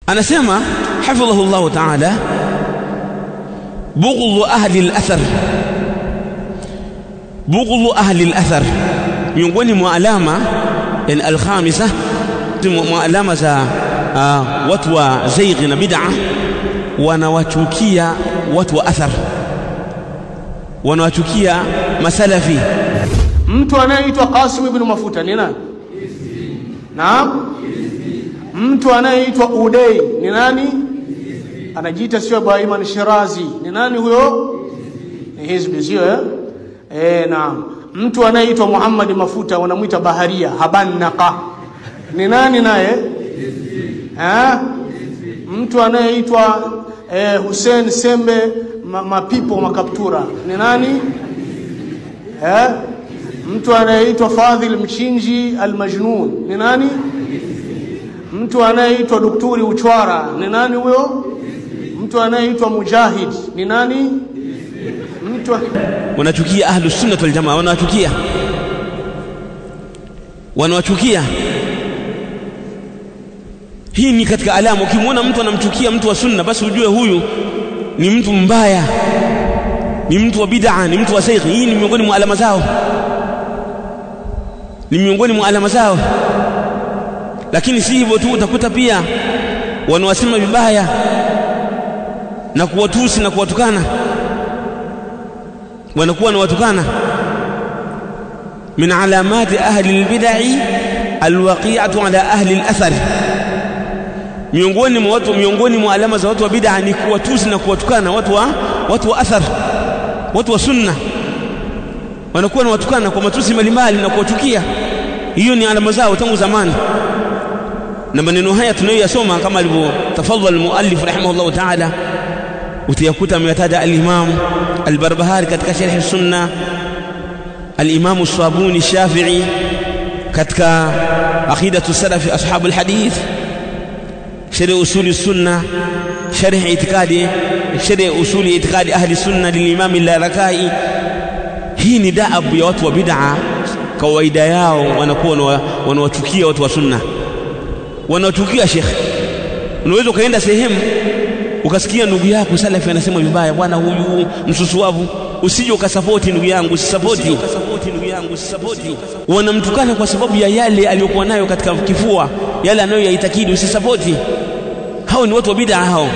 anasema hafidhahu Allah ta'ala, bughdhu ahli al-athar, bughdhu ahli al-athar, miongoni mwa alama al-khamisa, mwa alama za watu wa zaigh na bid'a, wanawachukia watu wa athar, wanawachukia masalafi. Mtu anayeitwa Qasim ibn Mafuta ni nani? Naam. Mtu anayeitwa Udai ni nani? Anajiita sio Ibrahim al-Shirazi, ni nani huyo? Ni hizbi, sio naam. Mtu anayeitwa Muhammad Mafuta wanamuita Baharia, Habanaqa, ni nani naye? Mtu anayeitwa Hussein Sembe Mapipo Makaptura ni nani? Mtu anayeitwa Fadhil Mchinji Al-Majnun ni nani? Mtu anayeitwa Daktari Uchwara ni nani huyo? Mtu anayeitwa Mujahid ni nani? Mtu wanachukia ahlus sunnah wal jamaa, wanawachukia. Hii ni katika alama. Ukimwona mtu anamchukia mtu wa sunna, basi ujue huyu ni mtu mbaya, ni mtu wa bid'a, ni mtu wa saigh. Hii ni miongoni mwa alama zao, ni miongoni mwa alama zao. Lakini si hivyo tu, utakuta pia wanawasema vibaya na kuwatusi na kuwatukana, wanakuwa na watukana. min alamati ahli al-bid'i al-waqi'atu ala ahli al-athar, miongoni mwa alama za watu wa bid'a ni kuwatusi na kuwatukana watu wa athar, watu wa sunna. Wanakuwa na watukana kwa matusi mbalimbali na kuwachukia. Hiyo ni alama zao tangu zamani, na maneno haya tunayoyasoma kama alivyotafadhal muallif rahimahullah ta'ala, utayakuta ametaja al-Imam al-Barbahari katika sharh sunna, al-Imam as-Sabuni ash-Shafi'i katika aqidatu salaf ashab al-hadith, sharh usul as-sunnah, sharh usul i'tiqadi ahli sunnah lil-Imam al-Lalakai. Hii ni daabu ya watu wa bid'a. Kawaida yao wanakuwa wanawachukia watu wa sunna, wanawachukia Sheikh. Unaweza kaenda sehemu ukasikia ndugu yako salafi anasema vibaya, bwana huyu msusuavu, usije ukasapoti ndugu yangu, usisapoti. Wanamtukana kwa sababu ya yale aliyokuwa nayo katika kifua, yale anayoyaitakidi, usisapoti. Hao ni watu wa bid'a hao.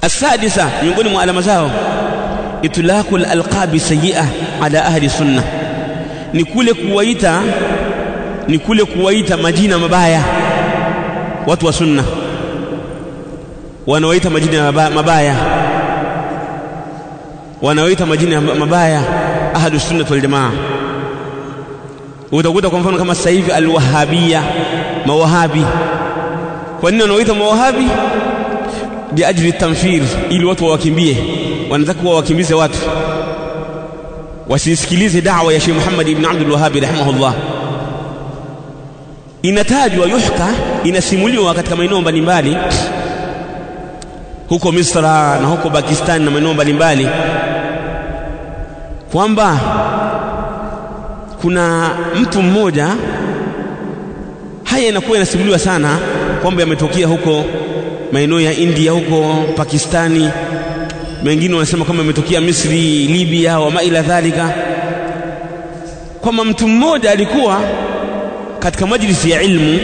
Asadisa, miongoni mwa alama zao, itlaqul alqabi sayyi'ah ala ahli sunnah, ni kule kuwaita majina mabaya watu wa sunna. Wanawaita majina mabaya, wanawaita majina mabaya ahli sunnah wal jamaa. Utakuta kwa mfano kama sasa hivi al-Wahhabiyya, mawahabi. Kwa nini wanawaita mawahabi? Biajli tamfir, ili watu wakimbie. Wanataka wakimbize watu wasisikilize da'wa ya Sheikh Muhammad ibn Abdul Wahhab rahimahullah. Inatajwa, yuhka, inasimuliwa katika maeneo mbalimbali huko Misra na huko Pakistan na maeneo mbalimbali, kwamba kuna mtu mmoja, haya inakuwa inasimuliwa sana, kwamba yametokea huko maeneo ya India, huko Pakistani, wengine wanasema kama imetokea Misri, Libya wa maila dhalika, kwamba mtu mmoja alikuwa katika majlisi ya ilmu,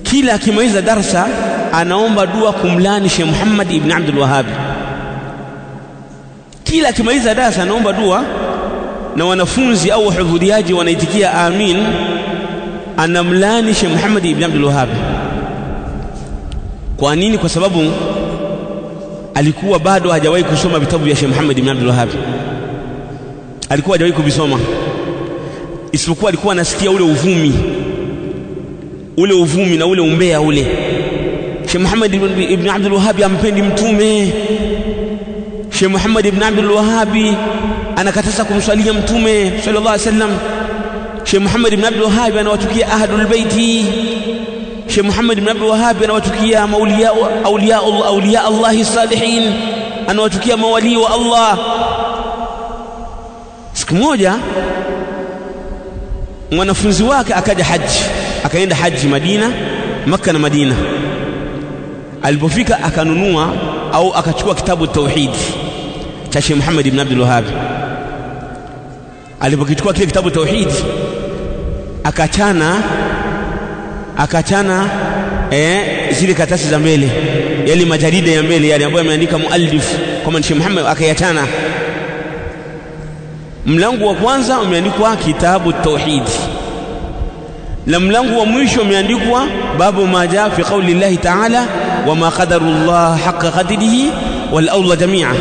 kila akimaliza darasa anaomba dua kumlani Sheikh Muhammad ibn Abdul Wahhab. Kila akimaliza darasa anaomba dua, na wanafunzi au wahudhuriaji wanaitikia amin, anamlani Sheikh Muhammad ibn Abdul Wahhab. Kwa nini? Kwa sababu alikuwa bado hajawahi kusoma vitabu vya Sheikh Muhammad ibn Abdul Wahhab, alikuwa hajawahi kuvisoma, isipokuwa alikuwa anasikia ule uvumi na ule umbea ule. Sheikh Muhammad ibn Abdul Wahhab ampendi mtume, Sheikh Muhammad ibn Abdul Wahhab anakataza kumswalia mtume sallallahu alaihi wasallam, Sheikh Muhammad ibn Abdul Wahhab anawachukia ahlul baiti, Sheikh Muhammad ibn Abdul Wahhab anawachukia awliya Allah salihin, anawachukia mawali wa Allah. Siku moja mwanafunzi wake akaja haji, akaenda haji Makkah na Madina. Alipofika akanunua au akachukua kitabu tauhid cha Sheikh Muhammad ibn Abdul Wahhab. Alipokichukua kile kitabu tauhid akachana zile karatasi za mbele, yale majarida ya mbele yale ambayo ameandika muallif kama Sheikh Muhammad, akayachana. Mlango wa kwanza umeandikwa kitabu tauhid, na mlango wa mwisho umeandikwa babu ma jaa fi qawli Allah ta'ala wa ma qadarullah haqqa qadrihi wal awla jami'a.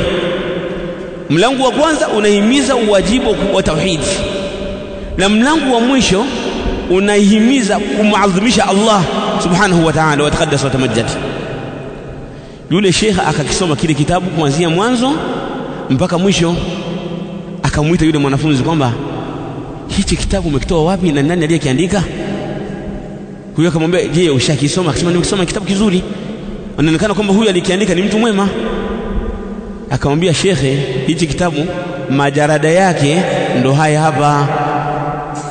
Mlango wa kwanza unahimiza uwajibu wa tauhid, na mlango wa mwisho unahimiza kumuadhimisha Allah subhanahu wa ta'ala wa taqaddas wa tamajjad. Yule sheikh akakisoma kile kitabu kuanzia mwanzo mpaka mwisho. Akamuita yule mwanafunzi kwamba hichi kitabu umekitoa wapi na nani aliyekiandika? Huyo akamwambia, je, ushakisoma? Akasema nimekisoma, kitabu kizuri, inaonekana kwamba huyu alikiandika ni mtu mwema. Akamwambia shekhe, hichi kitabu majarada yake ndo haya hapa,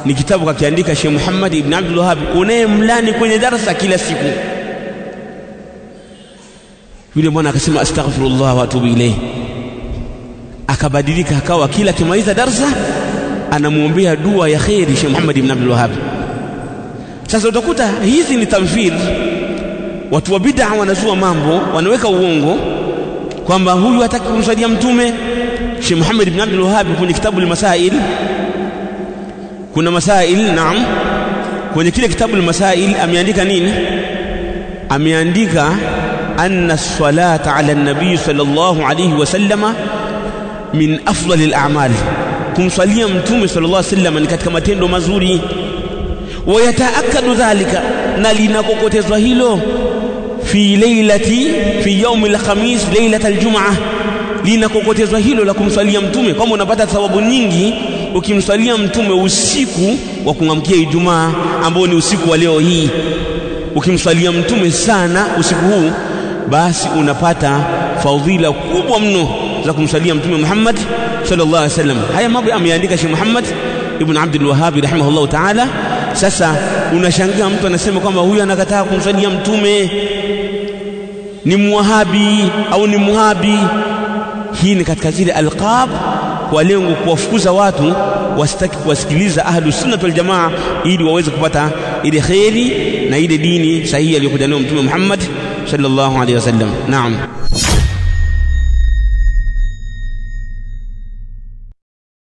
ni kitabu kakiandika Sheikh Muhammad ibn Abdul Wahhab unayemlani kwenye darasa kila siku. Yule bwana akasema astaghfirullah wa atubu ilayhi. Akabadilika, akawa kila kimaliza darasa anamuombea dua ya khairi Sheikh Muhammad ibn Abdul Wahhab. Sasa utakuta hizi ni tamthil. Watu wa bid'a wanazua mambo, wanaweka uongo kwamba huyu hataki kumsaidia mtume. Sheikh Muhammad ibn Abdul Wahhab kwenye kitabu al-Masail, kuna masail, naam, kwenye kile kitabu al-Masail ameandika nini? Ameandika anna as-salata ala an-nabiy sallallahu alayhi wasallam min afdalil a'mal, kumsalia mtume sallallahu alayhi wasallam ni katika matendo mazuri. Wa yataakadu dhalika, na linakokotezwa hilo fi yaumil khamis lailatul jum'ah, linakokotezwa hilo la kumsalia mtume kwamba unapata thawabu nyingi ukimsalia mtume usiku wa kuamkia Ijumaa, ambao ni usiku wa leo hii. Ukimsalia mtume sana usiku huu, basi unapata fadhila kubwa mno za kumsalia mtume Muhammad sallallahu alaihi wasallam. Haya mambo ameandika Sheikh Muhammad ibn Abdul Wahhab rahimahullah ta'ala. Sasa unashangaa mtu anasema kwamba huyu anakataa kumsalia mtume, ni muwahabi au ni muhabi. Hii ni katika zile alqab kwa lengo kuwafukuza watu wasitaki kuwasikiliza ahlus sunnah wal jamaa, ili waweze kupata ile khairi na ile dini sahihi aliyokuja nayo mtume Muhammad sallallahu alaihi wasallam. Naam.